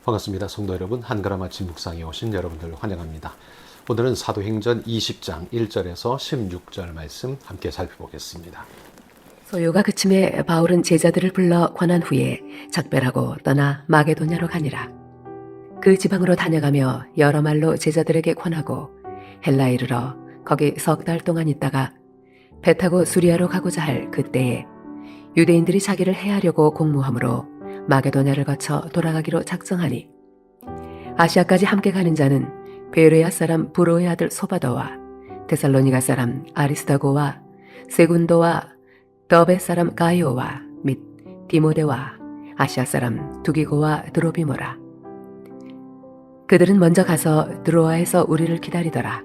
반갑습니다. 성도 여러분, 한가람 아침 묵상에 오신 여러분들 환영합니다. 오늘은 사도행전 20장 1절에서 16절 말씀 함께 살펴보겠습니다. 소요가 그침에 바울은 제자들을 불러 권한 후에 작별하고 떠나 마게도냐로 가니라. 그 지방으로 다녀가며 여러 말로 제자들에게 권하고 헬라에 이르러 거기 석 달 동안 있다가 배 타고 수리아로 가고자 할 그때에 유대인들이 자기를 해하려고 공모함으로 마게도냐를 거쳐 돌아가기로 작정하니 아시아까지 함께 가는 자는 베레아 사람 브로의 아들 소바더와 데살로니가 사람 아리스다고와 세군도와 더베 사람 가이오와 및 디모데와 아시아 사람 두기고와 드로비모라. 그들은 먼저 가서 드로아에서 우리를 기다리더라.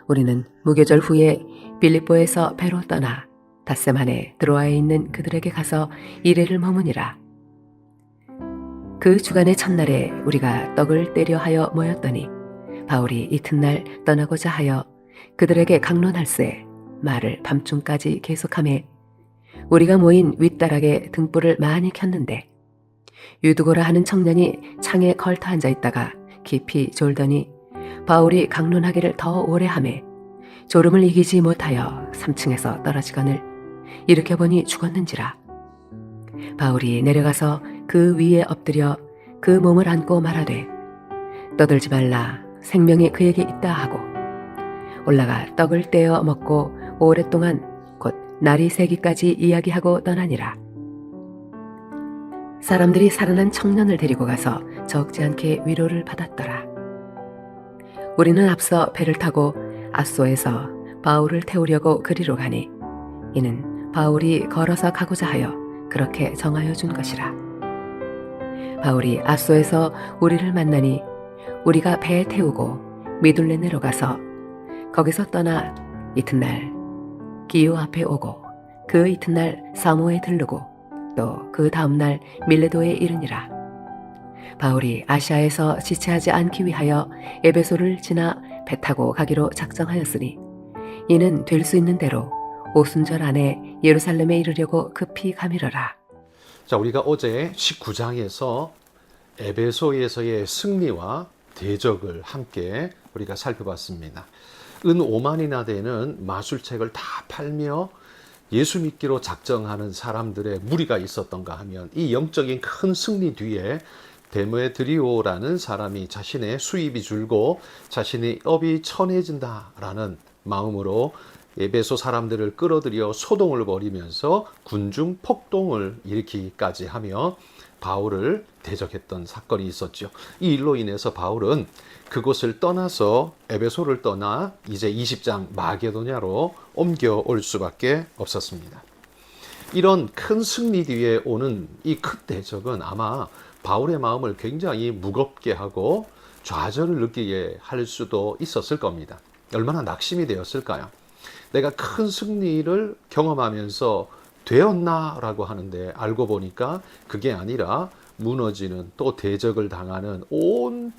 우리는 무교절 후에 빌립보에서 배로 떠나 닷새 만에 드로아에 있는 그들에게 가서 이레를 머무니라. 그 주간의 첫날에 우리가 떡을 떼려 하여 모였더니 바울이 이튿날 떠나고자 하여 그들에게 강론할세 말을 밤중까지 계속하매 우리가 모인 윗다락에 등불을 많이 켰는데 유두고라 하는 청년이 창에 걸터 앉아 있다가 깊이 졸더니 바울이 강론하기를 더 오래 하매 졸음을 이기지 못하여 3층에서 떨어지거늘 일으켜보니 죽었는지라. 바울이 내려가서 그 위에 엎드려 그 몸을 안고 말하되 떠들지 말라, 생명이 그에게 있다 하고 올라가 떡을 떼어 먹고 오랫동안 곧 날이 새기까지 이야기하고 떠나니라. 사람들이 살아난 청년을 데리고 가서 적지 않게 위로를 받았더라. 우리는 앞서 배를 타고 아소에서 바울을 태우려고 그리로 가니 이는 바울이 걸어서 가고자 하여 그렇게 정하여 준 것이라. 바울이 아소에서 우리를 만나니 우리가 배에 태우고 미둘레 내려가서 거기서 떠나 이튿날 기요 앞에 오고 그 이튿날 사모에 들르고 또 그 다음날 밀레도에 이르니라. 바울이 아시아에서 지체하지 않기 위하여 에베소를 지나 배 타고 가기로 작정하였으니 이는 될 수 있는 대로 오순절 안에 예루살렘에 이르려고 급히 가미러라. 자, 우리가 어제 19장에서 에베소에서의 승리와 대적을 함께 우리가 살펴봤습니다. 은 5만이나 되는 마술책을 다 팔며 예수 믿기로 작정하는 사람들의 무리가 있었던가 하면 이 영적인 큰 승리 뒤에 데메드리오라는 사람이 자신의 수입이 줄고 자신의 업이 천해진다라는 마음으로 에베소 사람들을 끌어들여 소동을 벌이면서 군중 폭동을 일으키기까지 하며 바울을 대적했던 사건이 있었죠. 이 일로 인해서 바울은 그곳을 떠나서 에베소를 떠나 이제 20장 마게도냐로 옮겨올 수밖에 없었습니다. 이런 큰 승리 뒤에 오는 이 큰 대적은 아마 바울의 마음을 굉장히 무겁게 하고 좌절을 느끼게 할 수도 있었을 겁니다. 얼마나 낙심이 되었을까요? 내가 큰 승리를 경험하면서 되었나라고 하는데 알고 보니까 그게 아니라 무너지는 또 대적을 당하는 온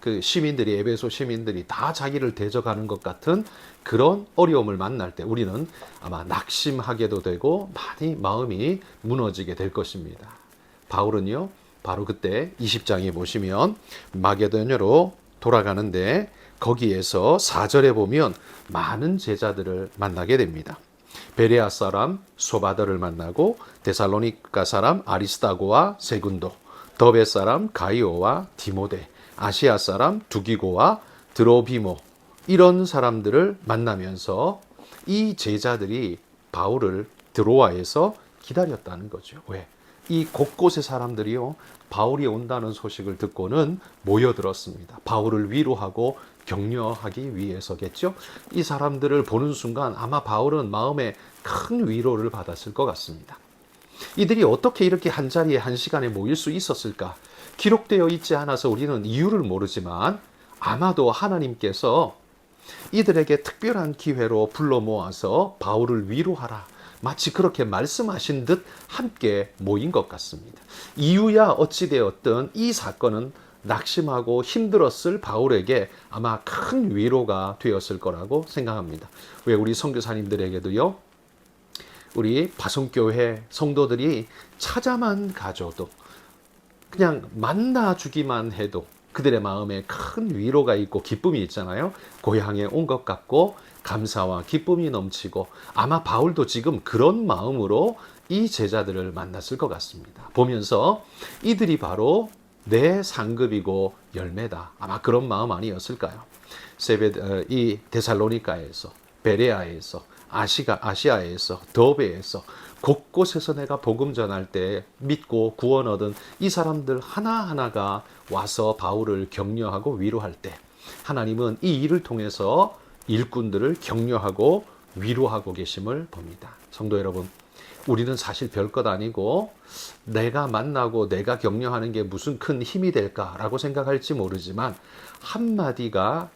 그 시민들이 에베소 시민들이 다 자기를 대적하는 것 같은 그런 어려움을 만날 때 우리는 아마 낙심하게도 되고 많이 마음이 무너지게 될 것입니다. 바울은요 바로 그때 20장에 보시면 마게도냐로 돌아가는데 거기에서 4절에 보면 많은 제자들을 만나게 됩니다. 베레아 사람 소바더를 만나고 데살로니가 사람 아리스다고와 세군도, 더베 사람 가이오와 디모데, 아시아 사람 두기고와 드로비모 이런 사람들을 만나면서 이 제자들이 바울을 드로아에서 기다렸다는 거죠. 왜? 이 곳곳의 사람들이요 바울이 온다는 소식을 듣고는 모여들었습니다. 바울을 위로하고 격려하기 위해서겠죠. 이 사람들을 보는 순간 아마 바울은 마음에 큰 위로를 받았을 것 같습니다. 이들이 어떻게 이렇게 한자리에 한 시간에 모일 수 있었을까? 기록되어 있지 않아서 우리는 이유를 모르지만 아마도 하나님께서 이들에게 특별한 기회로 불러 모아서 바울을 위로하라. 마치 그렇게 말씀하신 듯 함께 모인 것 같습니다. 이유야 어찌되었든 이 사건은 낙심하고 힘들었을 바울에게 아마 큰 위로가 되었을 거라고 생각합니다. 왜 우리 선교사님들에게도요. 우리 파송교회 성도들이 찾아만 가줘도 그냥 만나주기만 해도 그들의 마음에 큰 위로가 있고 기쁨이 있잖아요. 고향에 온 것 같고 감사와 기쁨이 넘치고 아마 바울도 지금 그런 마음으로 이 제자들을 만났을 것 같습니다. 보면서 이들이 바로 내 상급이고 열매다. 아마 그런 마음 아니었을까요? 이 데살로니가에서, 베레아에서, 아시아에서, 더베에서 곳곳에서 내가 복음 전할 때 믿고 구원 얻은 이 사람들 하나하나가 와서 바울을 격려하고 위로할 때 하나님은 이 일을 통해서 일꾼들을 격려하고 위로하고 계심을 봅니다. 성도 여러분, 우리는 사실 별것 아니고 내가 만나고 내가 격려하는 게 무슨 큰 힘이 될까라고 생각할지 모르지만 한마디가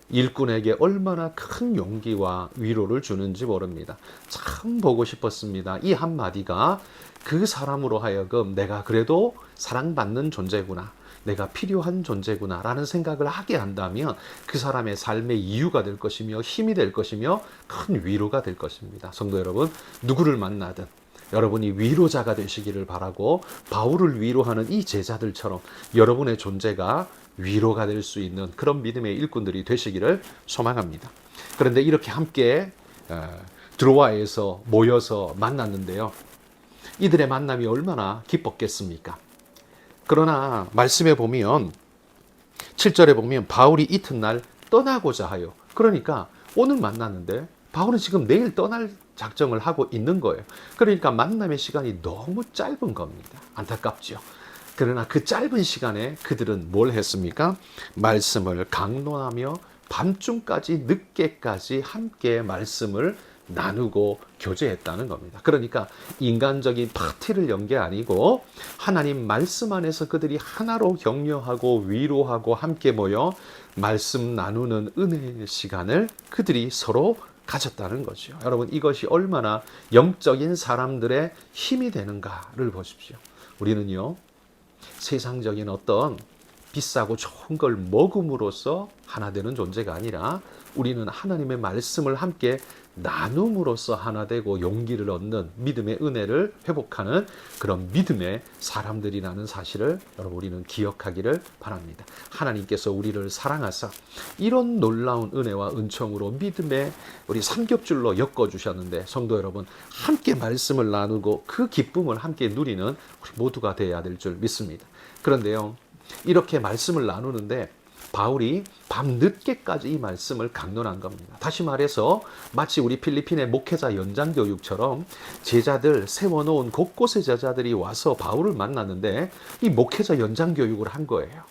일꾼에게 얼마나 큰 용기와 위로를 주는지 모릅니다. 참 보고 싶었습니다. 이 한마디가 그 사람으로 하여금 내가 그래도 사랑받는 존재구나, 내가 필요한 존재구나 라는 생각을 하게 한다면 그 사람의 삶의 이유가 될 것이며 힘이 될 것이며 큰 위로가 될 것입니다. 성도 여러분, 누구를 만나든 여러분이 위로자가 되시기를 바라고 바울을 위로하는 이 제자들처럼 여러분의 존재가 위로가 될 수 있는 그런 믿음의 일꾼들이 되시기를 소망합니다. 그런데 이렇게 함께 드로아에서 모여서 만났는데요. 이들의 만남이 얼마나 기뻤겠습니까? 그러나 말씀에 보면 7절에 보면 바울이 이튿날 떠나고자 하여, 그러니까 오늘 만났는데 바울은 지금 내일 떠날 작정을 하고 있는 거예요. 그러니까 만남의 시간이 너무 짧은 겁니다. 안타깝죠. 그러나 그 짧은 시간에 그들은 뭘 했습니까? 말씀을 강론하며 밤중까지 늦게까지 함께 말씀을 나누고 교제했다는 겁니다. 그러니까 인간적인 파티를 연 게 아니고 하나님 말씀 안에서 그들이 하나로 격려하고 위로하고 함께 모여 말씀 나누는 은혜의 시간을 그들이 서로 가졌다는 거죠. 여러분, 이것이 얼마나 영적인 사람들의 힘이 되는가를 보십시오. 우리는요, 세상적인 어떤 비싸고 좋은 걸 먹음으로써 하나 되는 존재가 아니라 우리는 하나님의 말씀을 함께 나눔으로써 하나 되고 용기를 얻는 믿음의 은혜를 회복하는 그런 믿음의 사람들이라는 사실을 여러분 우리는 기억하기를 바랍니다. 하나님께서 우리를 사랑하사 이런 놀라운 은혜와 은총으로 믿음의 우리 삼겹줄로 엮어주셨는데 성도 여러분, 함께 말씀을 나누고 그 기쁨을 함께 누리는 우리 모두가 되어야 될 줄 믿습니다. 그런데요, 이렇게 말씀을 나누는데 바울이 밤늦게까지 이 말씀을 강론한 겁니다. 다시 말해서 마치 우리 필리핀의 목회자 연장교육처럼 제자들 세워놓은 곳곳의 제자들이 와서 바울을 만났는데 이 목회자 연장교육을 한 거예요.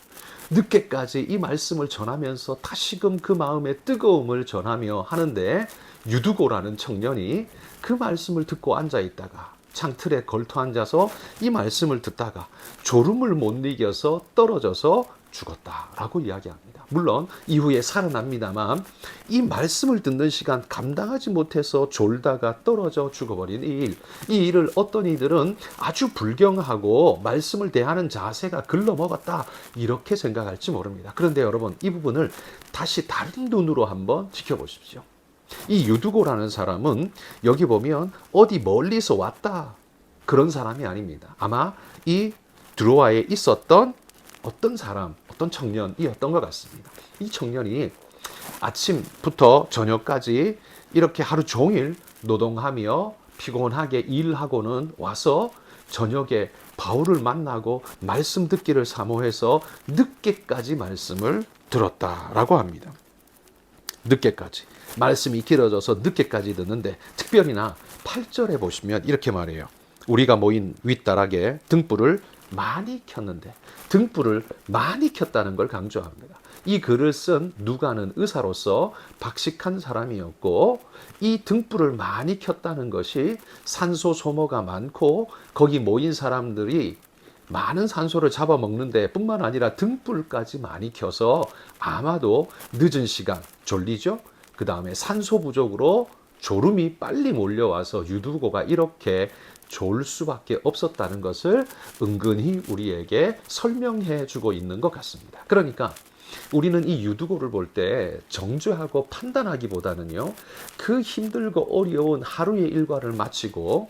늦게까지 이 말씀을 전하면서 다시금 그 마음의 뜨거움을 전하며 하는데 유두고라는 청년이 그 말씀을 듣고 앉아있다가 창틀에 걸터 앉아서 이 말씀을 듣다가 졸음을 못 이겨서 떨어져서 죽었다라고 이야기합니다. 물론 이후에 살아납니다만 이 말씀을 듣는 시간 감당하지 못해서 졸다가 떨어져 죽어버린 이 일을 어떤 이들은 아주 불경하고 말씀을 대하는 자세가 글러먹었다 이렇게 생각할지 모릅니다. 그런데 여러분, 이 부분을 다시 다른 눈으로 한번 지켜보십시오. 이 유두고라는 사람은 여기 보면 어디 멀리서 왔다 그런 사람이 아닙니다. 아마 이 드로아에 있었던 어떤 사람, 어떤 청년이었던 것 같습니다. 이 청년이 아침부터 저녁까지 이렇게 하루 종일 노동하며 피곤하게 일하고는 와서 저녁에 바울을 만나고 말씀 듣기를 사모해서 늦게까지 말씀을 들었다라고 합니다. 늦게까지. 말씀이 길어져서 늦게까지 듣는데 특별히나 8절에 보시면 이렇게 말해요. 우리가 모인 윗다락에 등불을 많이 켰는데, 등불을 많이 켰다는 걸 강조합니다. 이 글을 쓴 누가는 의사로서 박식한 사람이었고 이 등불을 많이 켰다는 것이 산소 소모가 많고 거기 모인 사람들이 많은 산소를 잡아먹는데 뿐만 아니라 등불까지 많이 켜서 아마도 늦은 시간 졸리죠? 그 다음에 산소 부족으로 졸음이 빨리 몰려와서 유두고가 이렇게 졸 수밖에 없었다는 것을 은근히 우리에게 설명해 주고 있는 것 같습니다. 그러니까 우리는 이 유두고를 볼 때 정죄하고 판단하기보다는요, 그 힘들고 어려운 하루의 일과를 마치고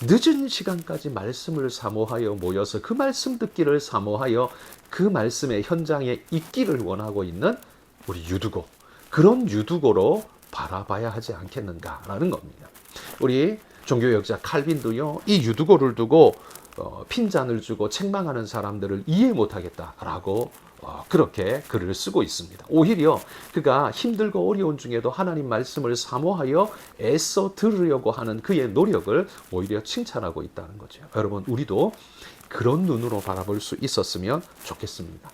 늦은 시간까지 말씀을 사모하여 모여서 그 말씀 듣기를 사모하여 그 말씀의 현장에 있기를 원하고 있는 우리 유두고, 그런 유두고로 바라봐야 하지 않겠는가라는 겁니다. 우리 종교역자 칼빈도요, 이 유두고를 두고 핀잔을 주고 책망하는 사람들을 이해 못하겠다라고 그렇게 글을 쓰고 있습니다. 오히려 그가 힘들고 어려운 중에도 하나님 말씀을 사모하여 애써 들으려고 하는 그의 노력을 오히려 칭찬하고 있다는 거죠. 여러분, 우리도 그런 눈으로 바라볼 수 있었으면 좋겠습니다.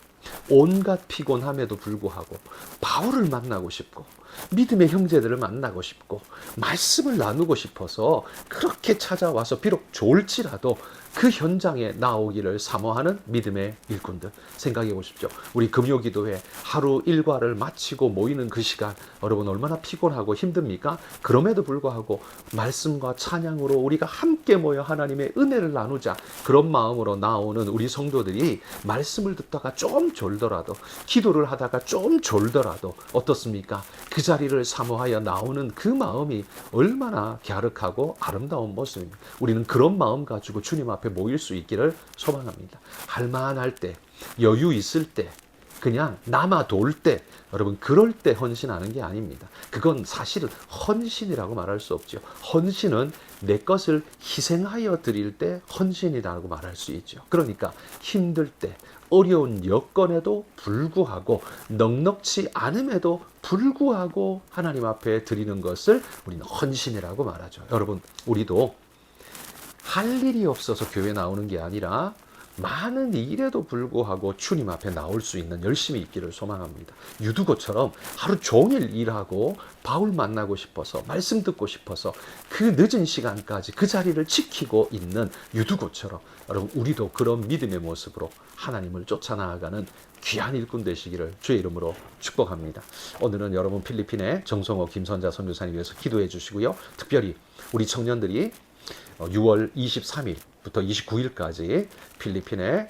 온갖 피곤함에도 불구하고 바울을 만나고 싶고 믿음의 형제들을 만나고 싶고 말씀을 나누고 싶어서 그렇게 찾아와서 비록 좋을지라도 그 현장에 나오기를 사모하는 믿음의 일꾼들 생각해 보십시오. 우리 금요기도회 하루 일과를 마치고 모이는 그 시간, 여러분 얼마나 피곤하고 힘듭니까? 그럼에도 불구하고 말씀과 찬양으로 우리가 함께 모여 하나님의 은혜를 나누자, 그런 마음으로 나오는 우리 성도들이 말씀을 듣다가 좀 졸더라도, 기도를 하다가 좀 졸더라도 어떻습니까? 그 자리를 사모하여 나오는 그 마음이 얼마나 갸륵하고 아름다운 모습입니다. 우리는 그런 마음 가지고 주님 앞에 모일 수 있기를 소망합니다. 할만할 때, 여유 있을 때, 그냥 남아 돌 때, 여러분 그럴 때 헌신하는 게 아닙니다. 그건 사실은 헌신이라고 말할 수 없죠. 헌신은 내 것을 희생하여 드릴 때 헌신이라고 말할 수 있죠. 그러니까 힘들 때, 어려운 여건에도 불구하고, 넉넉지 않음에도 불구하고 하나님 앞에 드리는 것을 우리는 헌신이라고 말하죠. 여러분, 우리도 할 일이 없어서 교회 나오는 게 아니라 많은 일에도 불구하고 주님 앞에 나올 수 있는 열심히 있기를 소망합니다. 유두고처럼 하루 종일 일하고 바울 만나고 싶어서, 말씀 듣고 싶어서 그 늦은 시간까지 그 자리를 지키고 있는 유두고처럼, 여러분 우리도 그런 믿음의 모습으로 하나님을 쫓아나가는 귀한 일꾼 되시기를 주의 이름으로 축복합니다. 오늘은 여러분 필리핀의 정성호 김선자 선교사님 위해서 기도해 주시고요. 특별히 우리 청년들이 6월 23일부터 29일까지 필리핀의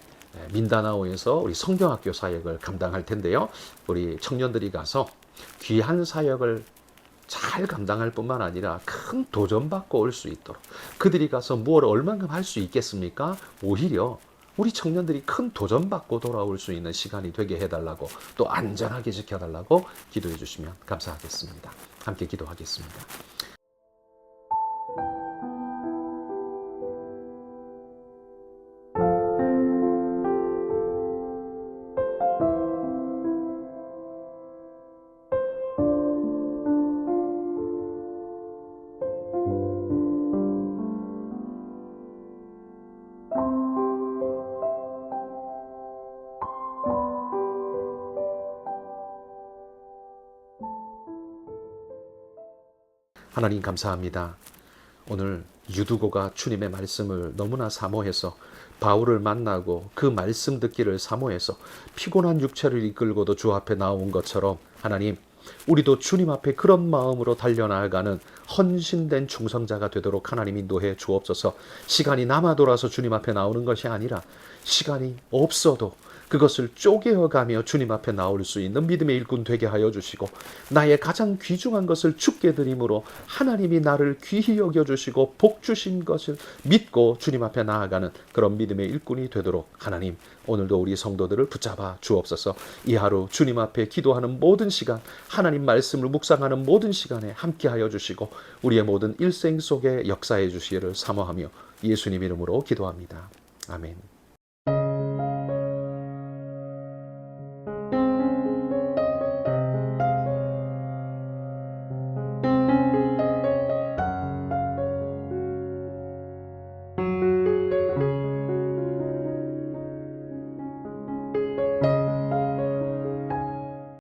민다나오에서 우리 성경학교 사역을 감당할 텐데요. 우리 청년들이 가서 귀한 사역을 잘 감당할 뿐만 아니라 큰 도전받고 올 수 있도록, 그들이 가서 무엇을 얼만큼 할 수 있겠습니까? 오히려 우리 청년들이 큰 도전받고 돌아올 수 있는 시간이 되게 해달라고, 또 안전하게 지켜달라고 기도해 주시면 감사하겠습니다. 함께 기도하겠습니다. 하나님 감사합니다. 오늘 유두고가 주님의 말씀을 너무나 사모해서 바울을 만나고 그 말씀 듣기를 사모해서 피곤한 육체를 이끌고도 주 앞에 나온 것처럼, 하나님 우리도 주님 앞에 그런 마음으로 달려나가는 헌신된 충성자가 되도록 하나님 인도해 주옵소서. 시간이 남아 돌아서 주님 앞에 나오는 것이 아니라 시간이 없어도 그것을 쪼개어가며 주님 앞에 나올 수 있는 믿음의 일꾼 되게 하여 주시고, 나의 가장 귀중한 것을 주께 드림으로 하나님이 나를 귀히 여겨주시고 복 주신 것을 믿고 주님 앞에 나아가는 그런 믿음의 일꾼이 되도록 하나님 오늘도 우리 성도들을 붙잡아 주옵소서. 이 하루 주님 앞에 기도하는 모든 시간, 하나님 말씀을 묵상하는 모든 시간에 함께하여 주시고 우리의 모든 일생 속에 역사해 주시기를 사모하며 예수님 이름으로 기도합니다. 아멘.